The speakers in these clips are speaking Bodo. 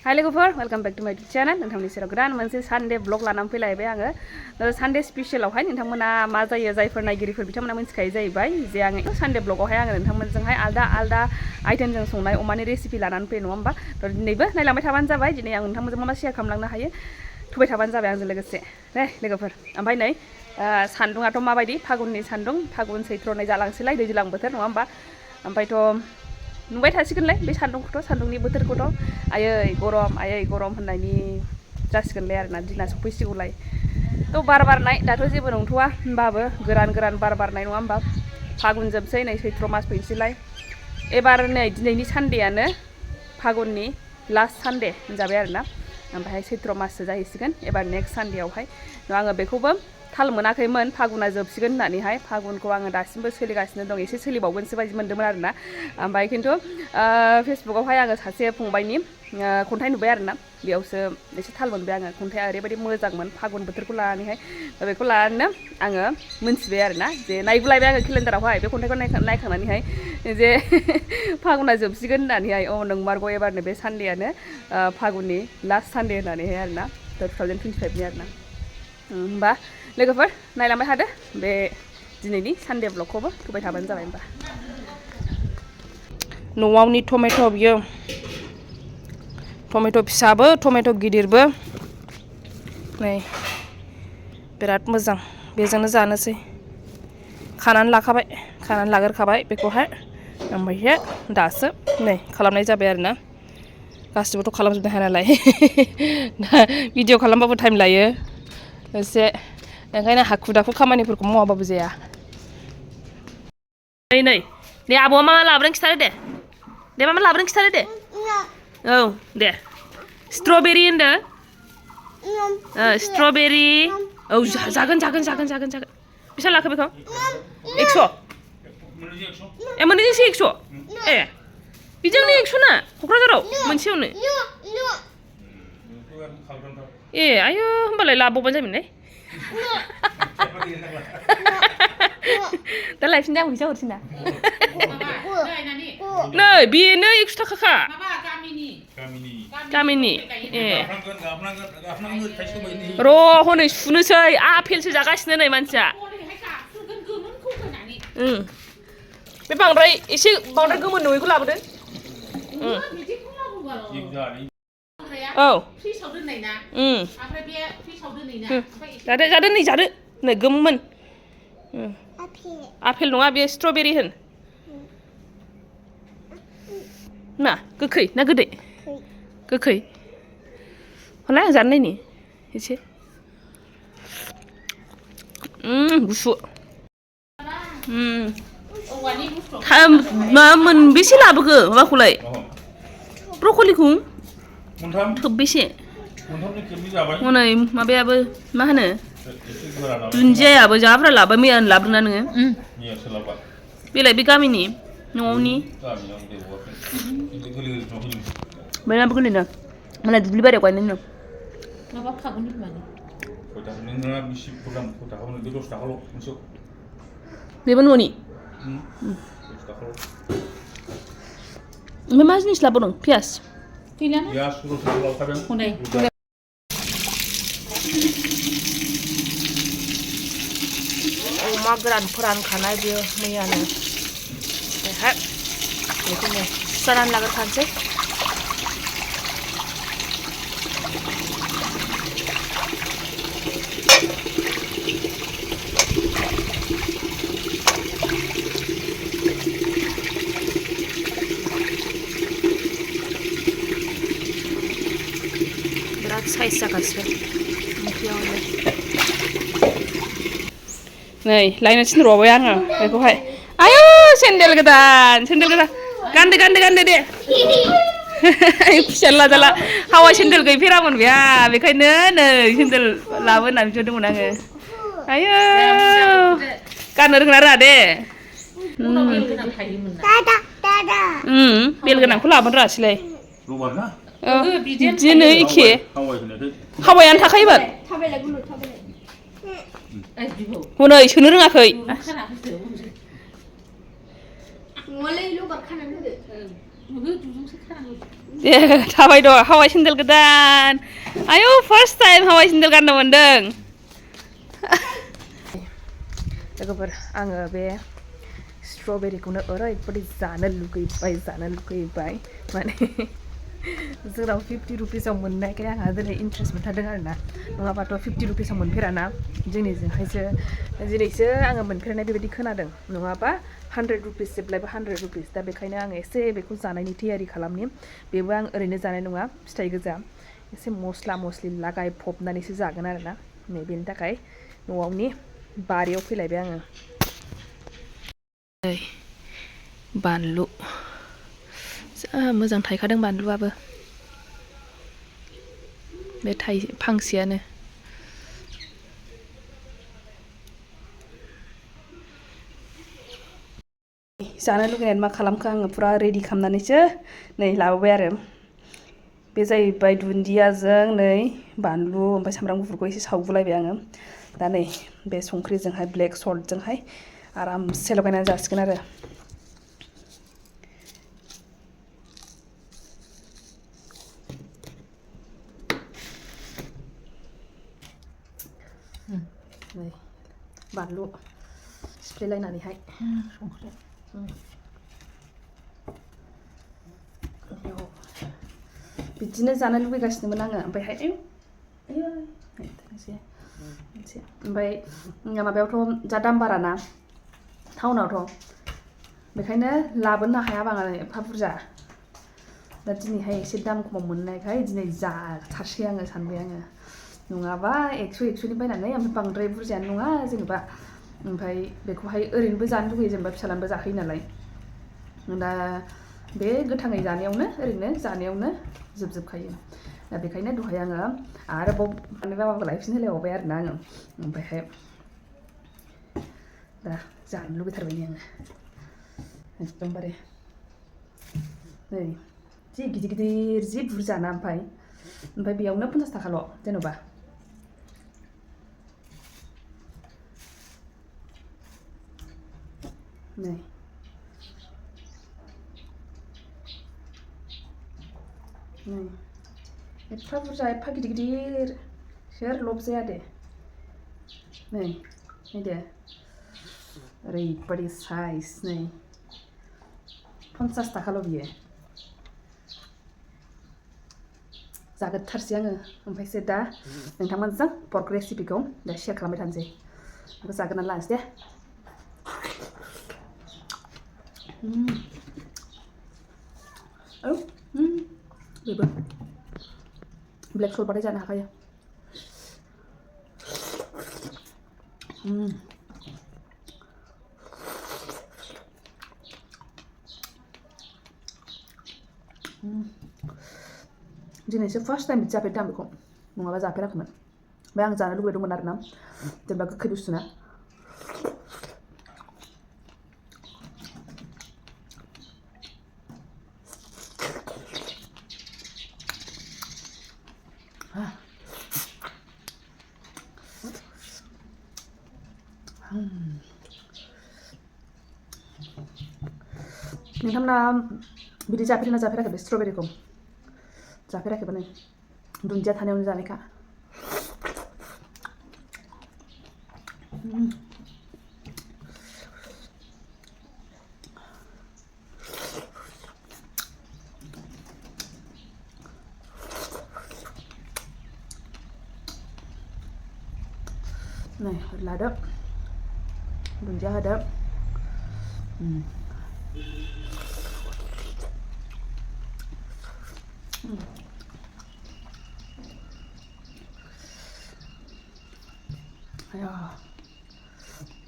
Hi लोगोफोर वेलकाम बैक टू माय चैनल नोंथांनि सेराव गोदान मोनसे सानडे ब्लग लानानै फैलायबाय आङो सानडे स्पेशलावहाय नोंथांमोना मा जायो जायफोर नायगिरिफोर बिथांमोना मिथिखायो जाहैबाय जे आङो सानडे ब्लगावहाय आङो नोंथांमोनजोंहाय आलदा आइटेमजों संनाय अमानि रेसिपि लानानै फैयो नङा होमबा दिनैबो नायलांबाय थाबानो जाबाय दिनै आं नोंथांमोनजों मा शेयार खालामलांनो हायो थुबाय थाबानो जाबाय आंजों लोगोसे दे लोगोफोर ओमफ्राय नै सान्दुङाथ' माबायदि फागुननि सान्दुं फागुन सैथ्र'नै जालांसैलाय दैज्लां बोथोर नङा होमबा ओमफ्रायथ' नुबाय थासिगोनलाय बे सान्दुंनि बोथोरखौथ' आयै गरम होननायनि जासिगोनलाय आरोना दिना सफैसिगौलाय थ' बार बारनाय दाथ' जेबो नंथ'वा होमबाबो गोरान बार बारनाय नङा होमबा फागुन जोबसै नै सैथ्र मास फैनोसैलाय एबार नै दिनैनि सानडेआनो फागुननि लास्ट सानडे होनजाबाय आरोना ओमफ्राय सैथ्र माससो जाहैसिगोन एबार नेक्स्ट सानडेआवहाय आङो बेखौबो थाल मोनाखैमोन फागुना जोबसिगोन होननानैहाय फागुनखौ आङो दासिमबो सोलिगासिनो दं एसे सोलिबावगोनसो बायदि मोन्दोंमोन आरोना ओमफ्राय खिन्थु फेसबुकआवहाय आङो सासे फंबायनि खन्थाइ नुबाय आरोना बेयावसो एसे थाल मोनबाय आङो खन्थाइआ ओरैबायदि मोजांमोन फागुन बोथोरखौ लानानैहाय बेखौ लानानैनो आङो मोनथिबाय आरोना जे नायबोलायबाय आङो केलेन्डारावहाय बे खन्थाइखौ नायखांनानैहाय जे फागुना जोबसिगोन होननानैहाय नंमारगौ एबारनो बे सानडेआनो फागुननि लास्ट सानडे होननानैहाय आरोना 2025नि आरोना होमबा लोगोफोर नायलांबाय थादो बे दिनैनि सानडे ब्लगखौबो थुबाय थाबानो जाबाय होमबा न'आवनि टमेट' बियो टमेट' फिसाबो टमेट' गिदिरबो नै बिराद मोजां बेजोंनो जानोसै खानानै लाग्रोखाबाय बेखौहाय ओमफ्राय दासो नै खालामनाय जाबाय आरोना गासिबोथ' खालामजोबनो हाया नालाय भिडिअ खालामबाबो टाइम लायो एसे ओंखायनो हाखु दाखु खामानिफोरखौ मावाबाबो जाया नै दे आब'आ मा लाबोदों खिथादो दे मा लाबोदों खिथादो दे औ दे स्ट्रबेरि होनदो स्ट्रबेरि औ जागोन बेसेबां लाखो बेखौ 100 ए मोननैजोंसो 100 ए बिजोंनो 100 ना क'क्राझाराव मोनसेयावनो ए आयौ होमबालाय लाबावबानो जायोमोनलै दा लायफिनदो आं फैसा हरफिना नै बेनो 100 थाखाखा गामिनि ए र' हनै सुनोसै आपेलसो जागासिनो नै मानसिया बे एसे बांद्राय गोमोन नङैखौ लाबोदो औ जादो नै गोमोन आपेल नङा बेयो स्ट्रबेरि होन मा गोखै ना गोदै गोखै हलाय आं जानो नायनि एसे गुसु मोनबेसे लाबोखो माबाखौलाय ब्रक'लिखौ थोबबेसे हनै माबायाबो मा होनो दुन्दियायाबो जा बुरजा लाबाय मैयानो लाबोदोंना नोङो बेलाय बे गामिनि न'आवनि बयनाबो गोरलैना मालाय दुब्लि बारियाव गायनाय नो माबा फागुन बिमानि बेबो न'नि ओमफ्राय मा जिनिस लाबोदों पियास अमा गोरान फोरानखानाय बेयो मैयानो बेहाय बेखौनो सुस्रानानै लाग्रोखानोसै बिराद साइज जागासिनो ओंख्रियावनो नै लायनो थिनहरबावबाय आङो बेखौहाय आयौ सेन्देल गोदान गानदो दे फिसाला लाजाला हावाय सेन्देल गैफेरामोन बेहा बेखायनो नै सेन्देल लाबो होननानै बिहरदोंमोन आङो आयौ गाननो रोंना रोङा दे बेल गोनांखौ लाबोनो रोङासैलाय बिदिनो एखे हावायानो थाखायोमोन हनै सोनो रोङाखै थाबाय दं हावाइ सेन्देल गोदान आयौ फार्स्ट टाइम हावाइ सेन्देल गाननो मोनदों लोगोफोर आङो बे स्ट्रबेरिखौनो ओरैबायदि जानो लुगैबाय माने जोंनाव 50 रुपिसाव मोननायखाय आंहा दिनै इन्ट्रेस्ट मोनथारदों आरोना नङाबाथ' 50 रुपिसाव मोनफेराना दिनैसो आङो मोनफेरनाय बेबायदि खोनादों नङाबा 100 रुपिस जेब्लायबो 100 रुपिस दा बेखायनो आङो एसे बेखौ जानायनि थियारि खालामनि बेबो आं ओरैनो जानाय नङा फिथाइ गोजा एसे मस्ला मस्लि लागायफबनानैसो जागोन आरोना नै बेनि थाखाय न'आवनि बारियाव फैलायबाय आङो नै बानलु जा मोजां थायखादों बानलुआबो बे फांसेयानो जानो लुगैनानै मा खालामखो आङो फुरा रेडि खालामनानैसो नै लाबोबाय आरो बे जाहैबाय दुन्दियाजों नै बानलु ओमफ्राय सामब्राम गुफुरखौ एसे सावगुलायबाय आङो दा नै बे संख्रिजोंहाय ब्लेक सल्टजोंहाय आरामसे लगायनानै जासिगोन आरो नै बानलु सिफ्लेलायनानैहाय संख्रि बिदिनो जानो लुबैगासिनोमोन आङो ओमफ्रायहाय ओमफ्राय माबायावथ' जा दाम बाराना टाउनावथ' बेखायनो लाबोनो हायाबा आङो एफा बुरजा दा दिनैहाय एसे दाम खमाव मोननायखाय दिनै जाथारसै आङो सानबाय आङो नङाबा 100 बायनानै ओमफ्राय बांद्राय बुरजायानो नङा जेनेबा ओमफ्राय बेखौहाय ओरैनोबो जानो लुगैयो जेनेबा फिसालानोबो जाहोयो नालाय दा बे गोथाङै जानायावनो ओरैनो जानायावनो जोबखायो दा बेखायनो दहाय आङो आरोबाव माने बाबाखौ लायफिन होलायबावबाय आरोना आङो ओमफ्रायहाय दा जानो लुबैथारबाय आङो एकदमबारे नै जि गिदिर जि बुरजाना ओमफ्राय बेयावनो 50 थाखाल' जेन'बा नै एफा बुरजा एफा गिदिर सोर लब जाया दे नै दे ओरैबायदि साइज नै 50 थाखाल' बियो जागोरथारसै आङो ओमफ्रायसो दा नोंथांमोनजों पर्क रेसिपिखौ दा शेयार खालामबाय थानोसै बेखौ जागोरनानै लानोसै दे बेबो ब्लेक सल्टबाथाय जानो हाखायो दिनैसो फार्स्ट टाइम बिदि जाफेरदों आं बेखौ नङाबा जाफेराखैमोन ओमफ्राय आं जानो लुबैदोंमोन आरोना जेनेबा गोखै बुस्थुना नोंथांमोना बिदि जाफेरदोंना जाफेराखै बे स्ट्रबेरिखौ जाफेराखैबा नै दुन्दिया थानायावनो जानायखा नै लादो दुन्दिया होदो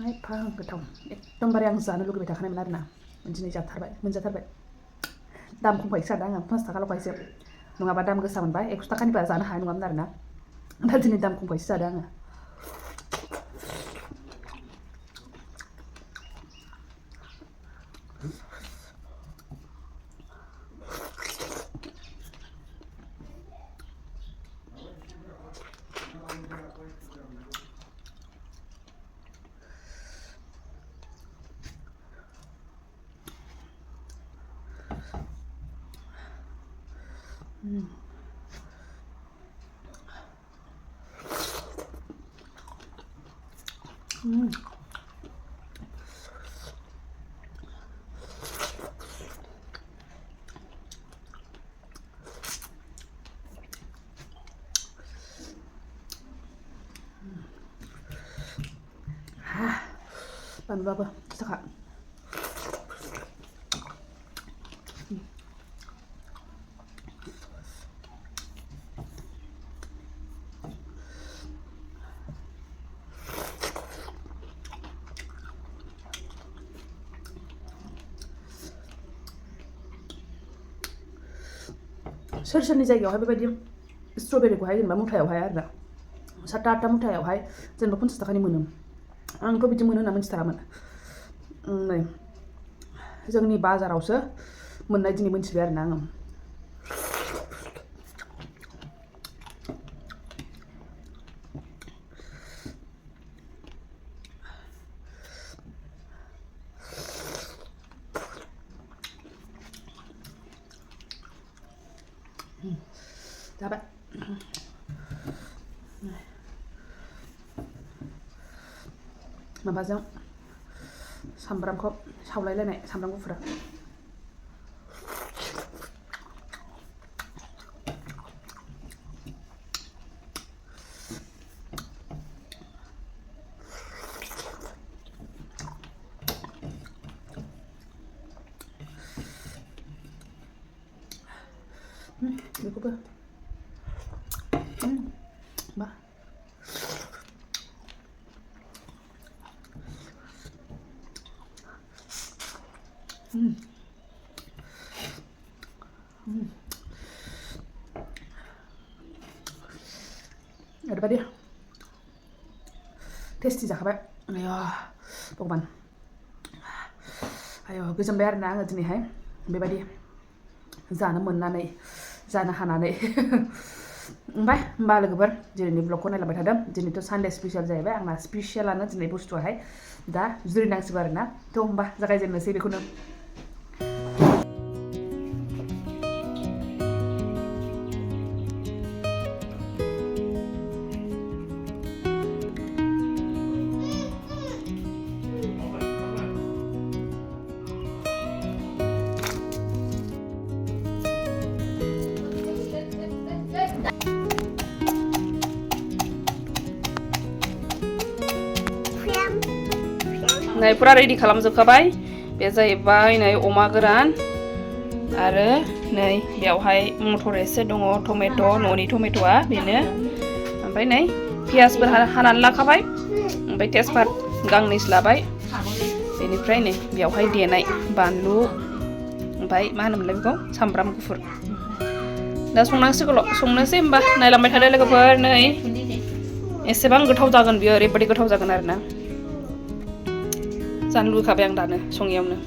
एफा गोथाव एकदमबारे आं जानो लुगैबाय थाखानायमोन आरोना दिनै मोनजाथारबाय दाम खमखायसो जादों आङो 50 थाखाल'खायसो नङाबा दाम गोसा मोनबा 100 थाखानिबा जानो हानाय नङामोन आरोना दा दिनै दाम खमखायसो जादों आङो Banlu apa? Saka. सोरनि जायगायावहाय बेबायदि स्ट्रबेरिखौहाय जेनेबा मुथायावहाय आरो ना 7-8 मुथायावहाय जेनेबा 50 थाखानि मोनो आंथ' बिदि मोनो होनना मिथिथारामोन नै जोंनि बाजारावसो मोननाय दिनै मिथिबाय आरो ना आङो जाबाय माबाजों सामब्रामखौ सावलायलायनाय सामब्राम गुफुरा बेखौबो मा ओरैबायदि टेस्टि जाखाबाय आयो भगबान आयो गोजोनबाय आरोना आङो दिनैहाय बेबायदि जानो मोननानै जानो हानानै ओमफ्राय होमबा लोगोफोर दिनैनि ब्लगखौ नायलांबाय थादों दिनैथ' सानडे स्पेशियल जाहैबाय आंना स्पेशियलानो दिनै बुस्थुआहाय दा जुरिनांसिगौ आरोना थ' होमबा जागायजेननोसै बेखौनो नै पुरा रेडि खालामजोबखाबाय बे जाहैबाय नै अमा गोरान आरो नै बेयावहाय मटर एसे दङ टमेट' न'नि टमेट'आ बेनो ओमफ्राय नै पियासफोर हानानै लाखाबाय ओमफ्राय तेजपात गांनैसो लाबाय बेनिफ्राय नै बेयावहाय देनाय बानलु ओमफ्राय मा होनोमोनलाय बेखौ सामब्राम गुफुर दा संनोसै होमबा नायलांबाय थादो लोगोफोर नै एसेबां गोथाव जागोन बियो ओरैबायदि गोथाव जागोन आरोना जानो लुगैखाबाय आं दानो सङैयावनो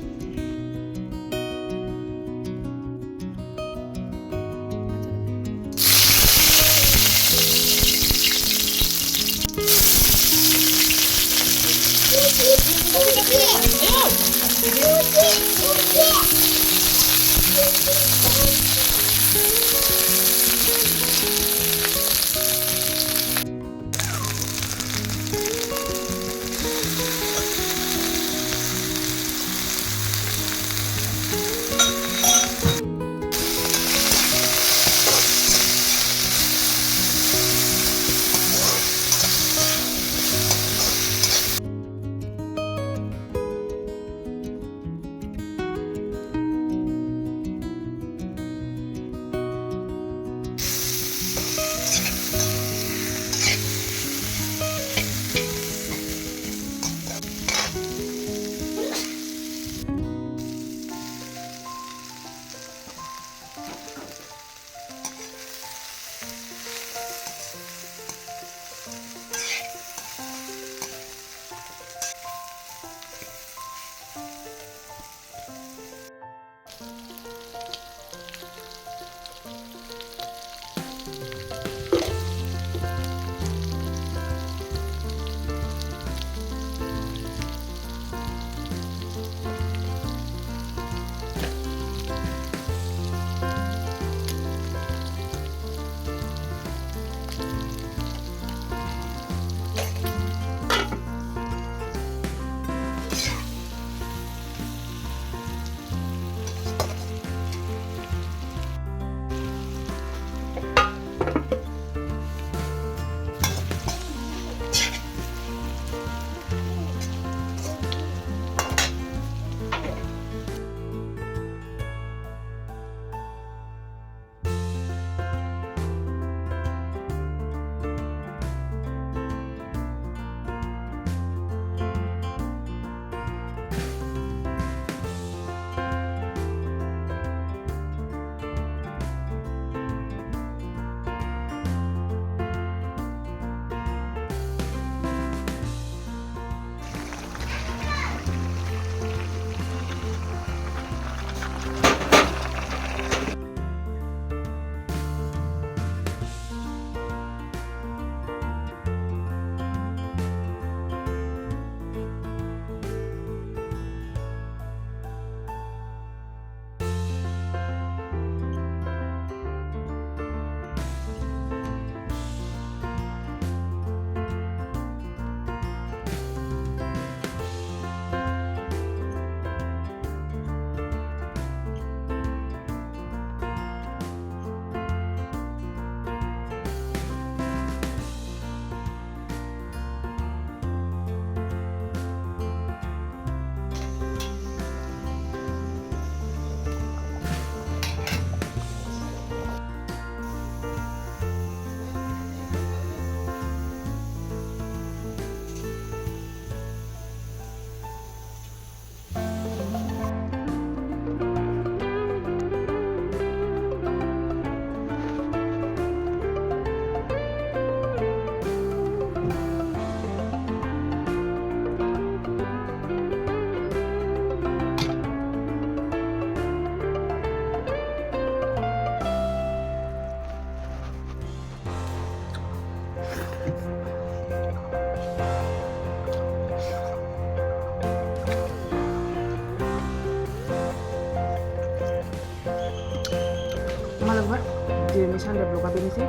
दिनैनि सानदे ब्लगा बेनोसै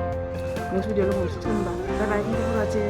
नेक्स्ट भिडिअ लोगो मोनफिनसिगोन होनबा बाय बाय थेंक इउ फर वाचिं